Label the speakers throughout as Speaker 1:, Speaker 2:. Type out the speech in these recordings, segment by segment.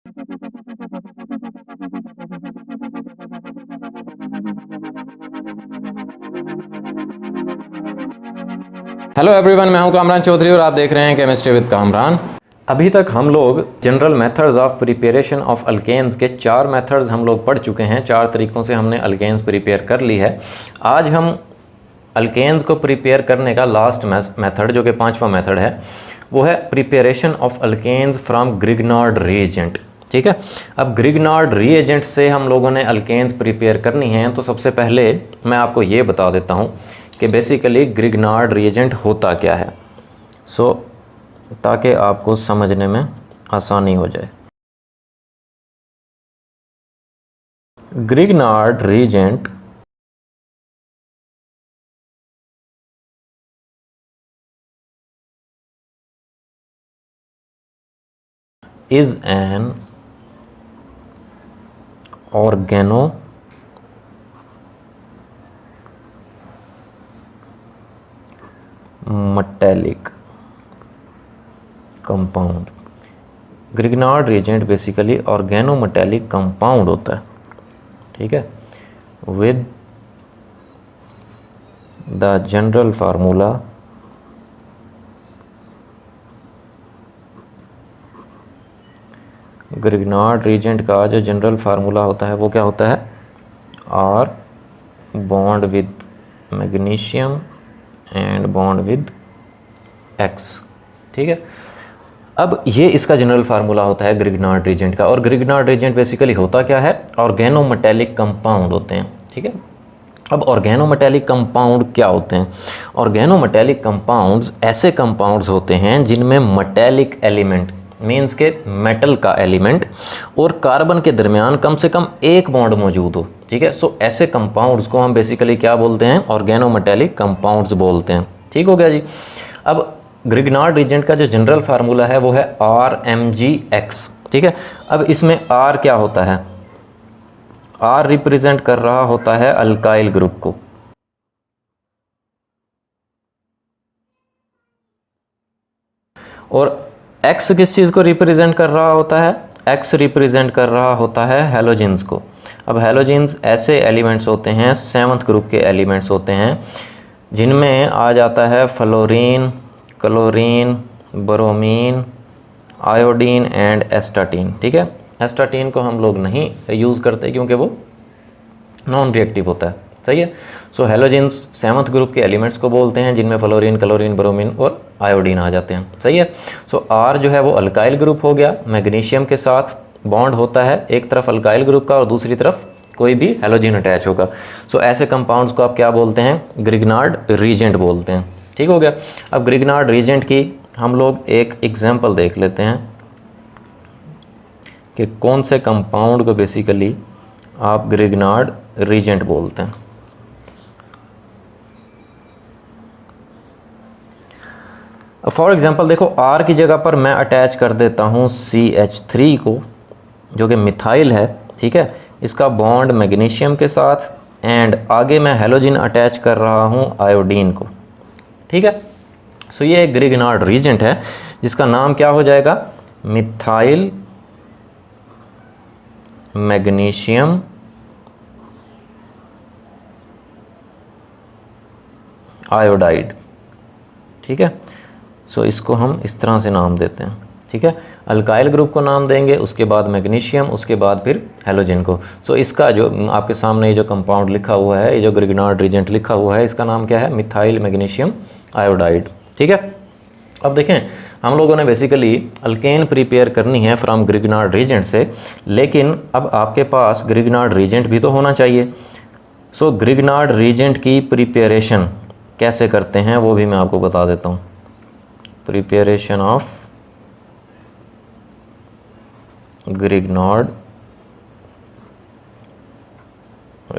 Speaker 1: Hello everyone, मैं हूं कामरान चौधरी और आप देख रहे हैं केमिस्ट्री विद कामरान। अभी तक हम लोग general methods of preparation of alkanes के 4 मेथड्स हम लोग पढ़ चुके हैं। 4 तरीक़ों से हमने अल्केन्स प्रिपेयर कर ली है। आज हम अल्केन्स को प्रिपेयर करने का लास्ट मेथड, जो कि 5वां मेथड है, वो है preparation of alkanes from Grignard reagent. ठीक है, अब ग्रिग्नार्ड रीएजेंट से हम लोगों ने अल्केन्स प्रिपेयर करनी है। तो सबसे पहले मैं आपको ये बता देता हूँ कि बेसिकली ग्रिग्नार्ड रीएजेंट होता क्या है, ताकि आपको समझने में आसानी हो जाए। Grignard reagent is an organometallic compound. Grignard reagent basically organometallic compound होता है। ठीक है, with the general formula Grignard reagent का जो जनरल फार्मूला होता है वो क्या होता है? R bond with magnesium and bond with X. ठीक है, अब ये इसका जनरल फार्मूला होता है ग्रिग्नार्ड रिएजेंट का। और ग्रिग्नार्ड रिएजेंट बेसिकली होता क्या है? ऑर्गेनोमेटेलिक कंपाउंड होते हैं। ठीक है, अब ऑर्गेनोमेटेलिक कंपाउंड क्या होते हैं? ऑर्गेनोमेटेलिक कंपाउंड्स ऐसे कंपाउंड्स होते हैं जिनमें मेटेलिक एलिमेंट, मीन्स के मेटल का एलिमेंट और कार्बन के दरमियान कम से कम एक बॉन्ड मौजूद हो। ठीक है, सो ऐसे कंपाउंड्स को हम बेसिकली क्या बोलते हैं? ऑर्गेनोमेटेलिक कंपाउंड्स बोलते हैं। ठीक हो गया जी। अब ग्रिग्नार्ड रिएजेंट का जो जनरल फार्मूला है वो है RMgX। ठीक है, अब इसमें R क्या होता है? R रिप्रेजेंट कर रहा होता है अल्काइल ग्रुप को, और X किस चीज़ को रिप्रेजेंट कर रहा होता है? X रिप्रेजेंट कर रहा होता है हैलोजेंस को। अब हैलोजेंस ऐसे एलिमेंट्स होते हैं, 7th ग्रुप के एलिमेंट्स होते हैं, जिनमें आ जाता है fluorine, chlorine, bromine, iodine and astatine. ठीक है, एस्टाटीन को हम लोग नहीं यूज़ करते क्योंकि वो नॉन रिएक्टिव होता है। सही है, सो हैलोजेंस 7th ग्रुप के एलिमेंट्स को बोलते हैं, जिनमें फ्लोरीन, क्लोरीन, ब्रोमीन और आयोडीन आ जाते हैं। सही है, सो R जो है वो अल्काइल ग्रुप हो गया, मैग्नीशियम के साथ बॉन्ड होता है, एक तरफ अल्काइल ग्रुप का और दूसरी तरफ कोई भी हैलोजन अटैच होगा। सो ऐसे कंपाउंड्स को आप क्या बोलते हैं? ग्रिग्नार्ड रीजेंट बोलते हैं। ठीक हो गया। अब ग्रिग्नार्ड रीजेंट की हम लोग एक एग्जांपल देख लेते हैं कि कौन से कंपाउंड को बेसिकली आप ग्रिग्नार्ड रीजेंट बोलते हैं। फॉर एग्जांपल देखो, R की जगह पर मैं अटैच कर देता हूँ CH3 को, जो कि मिथाइल है। ठीक है, इसका बॉन्ड मैग्नीशियम के साथ, एंड आगे मैं हैलोजन अटैच कर रहा हूँ आयोडीन को। ठीक है, सो ये एक ग्रिग्नार्ड रीजेंट है जिसका नाम क्या हो जाएगा? Methyl magnesium iodide. ठीक है, सो इसको हम इस तरह से नाम देते हैं। ठीक है, अल्काइल ग्रुप को नाम देंगे, उसके बाद मैग्नीशियम, उसके बाद फिर हैलोजन को। सो इसका जो आपके सामने ये जो कंपाउंड लिखा हुआ है, ये जो ग्रिग्नार्ड रीजेंट लिखा हुआ है, इसका नाम क्या है? Methyl magnesium iodide. ठीक है, अब देखें, हम लोगों ने बेसिकली अल्केन प्रिपेयर करनी है फ्रॉम ग्रिग्नार्ड रीजेंट से, लेकिन अब आपके पास ग्रिग्नार्ड रीजेंट भी तो होना चाहिए। सो ग्रिग्नार्ड रीजेंट की प्रिपेरेशन कैसे करते हैं वो भी मैं आपको बता देता हूँ। Preparation of Grignard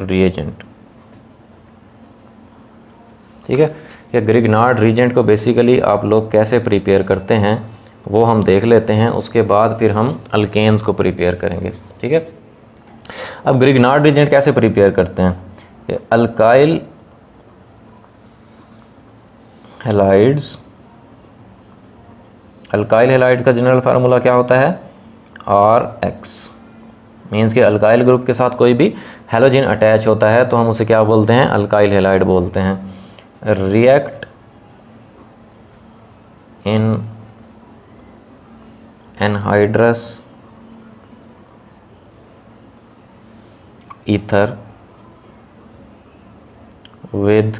Speaker 1: reagent. ठीक है, या ग्रिग्नार्ड रीजेंट को बेसिकली आप लोग कैसे प्रिपेयर करते हैं वो हम देख लेते हैं, उसके बाद फिर हम अल्केन्स को प्रिपेयर करेंगे। ठीक है, अब ग्रिग्नार्ड रीजेंट कैसे प्रिपेयर करते हैं? अल्काइल हैलाइड्स, अल्काइल हैलाइड्स का जनरल फार्मूला क्या होता है? RX मीन्स कि अल्काइल ग्रुप के साथ कोई भी हैलोजन अटैच होता है तो हम उसे क्या बोलते हैं, अल्काइल हैलाइड बोलते हैं। React in anhydrous ether with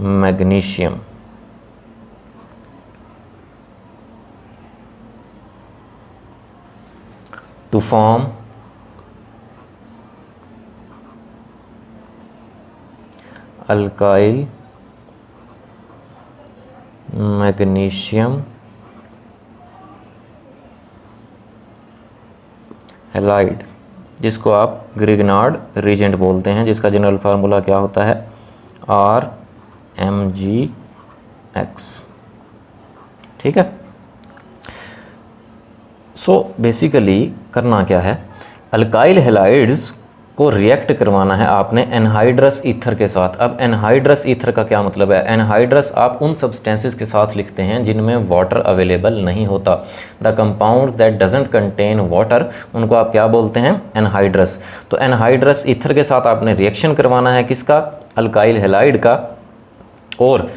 Speaker 1: magnesium to form alkyl magnesium halide, जिसको आप ग्रिग्नार्ड रीजेंट बोलते हैं, जिसका जनरल फार्मूला क्या होता है, RMgX। ठीक है। सो बेसिकली करना क्या है, अल्काइल हैलाइड्स को रिएक्ट करवाना है आपने एनहाइड्रस ईथर के साथ। अब एनहाइड्रस ईथर का क्या मतलब है, एनहाइड्रस आप उन सब्सटेंसेस के साथ लिखते हैं जिनमें वाटर अवेलेबल नहीं होता। The compound that doesn't contain water, उनको आप क्या बोलते हैं, एनहाइड्रस। तो एनहाइड्रस ईथर के साथ आपने रिएक्शन करवाना है किसका, अल्काइल हैलाइड का और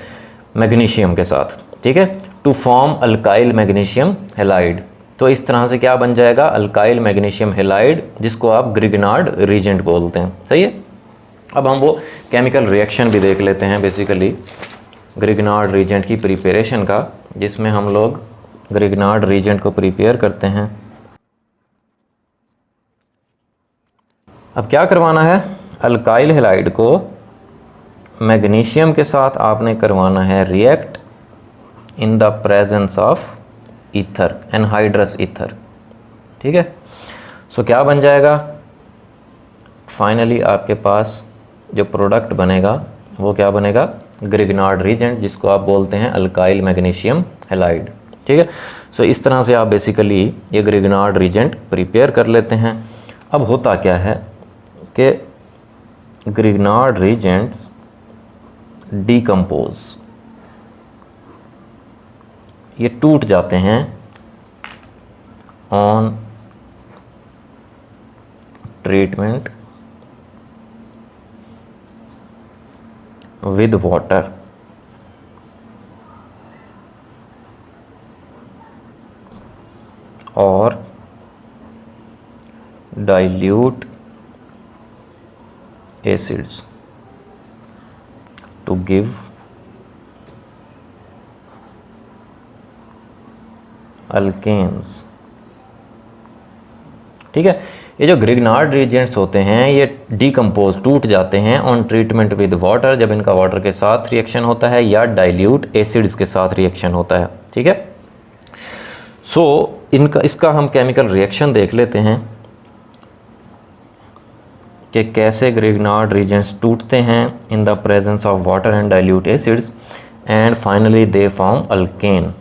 Speaker 1: मैग्नीशियम के साथ। ठीक है, to form alkyl magnesium halide. तो इस तरह से क्या बन जाएगा, अल्काइल मैग्नीशियम हैलाइड, जिसको आप ग्रिग्नार्ड रीजेंट बोलते हैं। सही है। अब हम वो केमिकल रिएक्शन भी देख लेते हैं बेसिकली ग्रिग्नार्ड रीजेंट की प्रिपरेशन का, जिसमें हम लोग ग्रिग्नार्ड रीजेंट को प्रिपेयर करते हैं। अब क्या करवाना है, अल्काइल हैलाइड को मैग्नीशियम के साथ आपने करवाना है react in the presence of ether, anhydrous ether. ठीक है। सो क्या बन जाएगा, फाइनली आपके पास जो प्रोडक्ट बनेगा वो क्या बनेगा, ग्रिग्नार्ड रीजेंट, जिसको आप बोलते हैं अल्काइल मैग्नीशियम हैलाइड। ठीक है। सो इस तरह से आप बेसिकली ये ग्रिग्नार्ड रीजेंट प्रिपेयर कर लेते हैं। अब होता क्या है कि ग्रिग्नार्ड रीजेंट्स डीकम्पोज, ये टूट जाते हैं ऑन ट्रीटमेंट विद वाटर और dilute acids to give alkanes. ठीक है। ये जो ग्रिग्नार्ड रीजेंट्स होते हैं ये डीकम्पोज, टूट जाते हैं ऑन ट्रीटमेंट विद वाटर, जब इनका वाटर के साथ रिएक्शन होता है या डाइल्यूट एसिड्स के साथ रिएक्शन होता है। ठीक है। सो इसका हम केमिकल रिएक्शन देख लेते हैं कि कैसे ग्रिग्नार्ड रीजेंट्स टूटते हैं in the presence of water and dilute acids and finally they form alkane.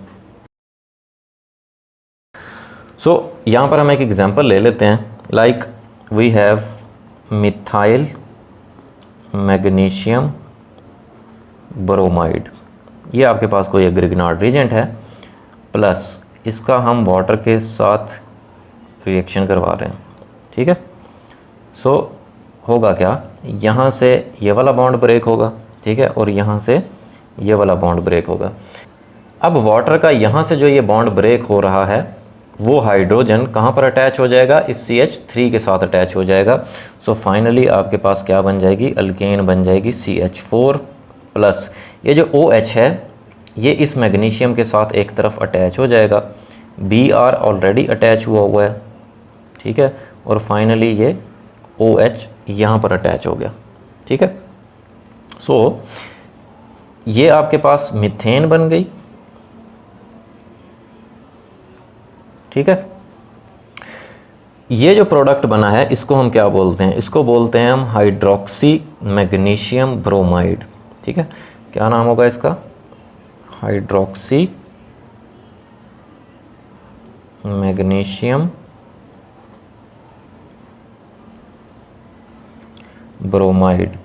Speaker 1: So यहाँ पर हम एक एग्जांपल ले लेते हैं, like we have methyl magnesium bromide. ये आपके पास कोई ग्रिग्नार्ड रीजेंट है, प्लस इसका हम वाटर के साथ रिएक्शन करवा रहे हैं। ठीक है। सो होगा क्या, यहाँ से ये वाला बॉन्ड ब्रेक होगा, ठीक है, और यहाँ से ये वाला बॉन्ड ब्रेक होगा। अब वाटर का यहाँ से जो ये बॉन्ड ब्रेक हो रहा है वो हाइड्रोजन कहाँ पर अटैच हो जाएगा, इस CH3 के साथ अटैच हो जाएगा। सो फाइनली आपके पास क्या बन जाएगी, अल्केन बन जाएगी CH4 प्लस ये जो OH है ये इस मैग्नीशियम के साथ एक तरफ अटैच हो जाएगा, Br ऑलरेडी अटैच हुआ है। ठीक है। और फाइनली ये OH यहाँ पर अटैच हो गया। ठीक है। सो ये आपके पास मीथेन बन गई। ठीक है। ये जो प्रोडक्ट बना है इसको हम क्या बोलते हैं, इसको बोलते हैं हम हाइड्रोक्सी मैग्नीशियम ब्रोमाइड। ठीक है। क्या नाम होगा इसका, हाइड्रोक्सी मैग्नीशियम ब्रोमाइड।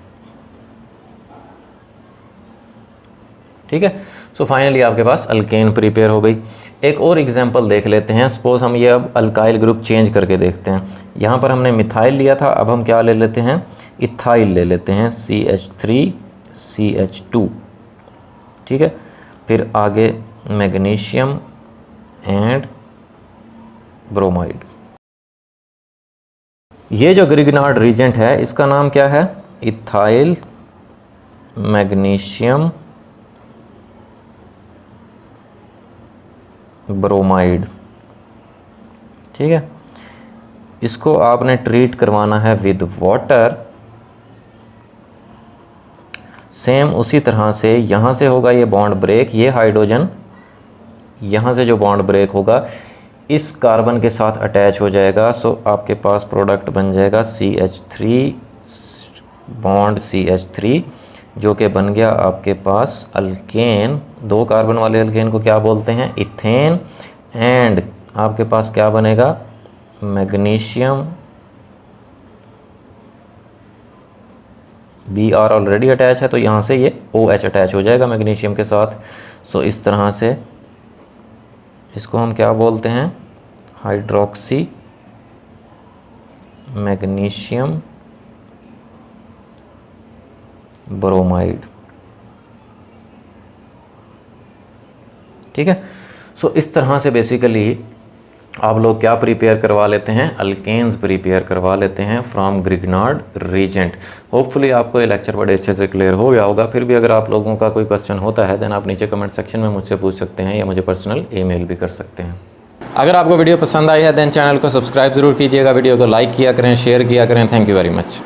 Speaker 1: ठीक है। सो फाइनली आपके पास अल्केन प्रिपेयर हो गई। एक और एग्जांपल देख लेते हैं। सपोज हम ये अब अल्काइल ग्रुप चेंज करके देखते हैं। यहाँ पर हमने मिथाइल लिया था, अब हम क्या ले लेते हैं, इथाइल ले लेते हैं, CH3CH2, ठीक है। फिर आगे मैग्नीशियम एंड ब्रोमाइड। ये जो ग्रिग्नार्ड रीजेंट है इसका नाम क्या है, इथाइल मैग्नीशियम ब्रोमाइड, ठीक है। इसको आपने ट्रीट करवाना है विद वाटर। सेम उसी तरह से यहाँ से होगा ये बॉन्ड ब्रेक, ये हाइड्रोजन यहाँ से जो बॉन्ड ब्रेक होगा इस कार्बन के साथ अटैच हो जाएगा। सो आपके पास प्रोडक्ट बन जाएगा CH3 बॉन्ड CH3, जो कि बन गया आपके पास अल्केन। 2 कार्बन वाले अल्केन को क्या बोलते हैं, इथेन। एंड आपके पास क्या बनेगा, मैग्नीशियम, Br ऑलरेडी अटैच है तो यहाँ से ये OH अटैच हो जाएगा मैग्नीशियम के साथ। सो इस तरह से इसको हम क्या बोलते हैं, हाइड्रोक्सी मैग्नीशियम ब्रोमाइड, ठीक है। सो इस तरह से बेसिकली आप लोग क्या प्रिपेयर करवा लेते हैं, अल्केन्स प्रिपेयर करवा लेते हैं फ्रॉम ग्रिग्नार्ड रीजेंट। होपफुली आपको ये लेक्चर बड़े अच्छे से क्लियर हो गया होगा। फिर भी अगर आप लोगों का कोई क्वेश्चन होता है देन आप नीचे कमेंट सेक्शन में मुझसे पूछ सकते हैं या मुझे पर्सनल ईमेल भी कर सकते हैं। अगर आपको वीडियो पसंद आई है देन चैनल को सब्सक्राइब ज़रूर कीजिएगा, वीडियो को लाइक किया करें, शेयर किया करें। Thank you very much.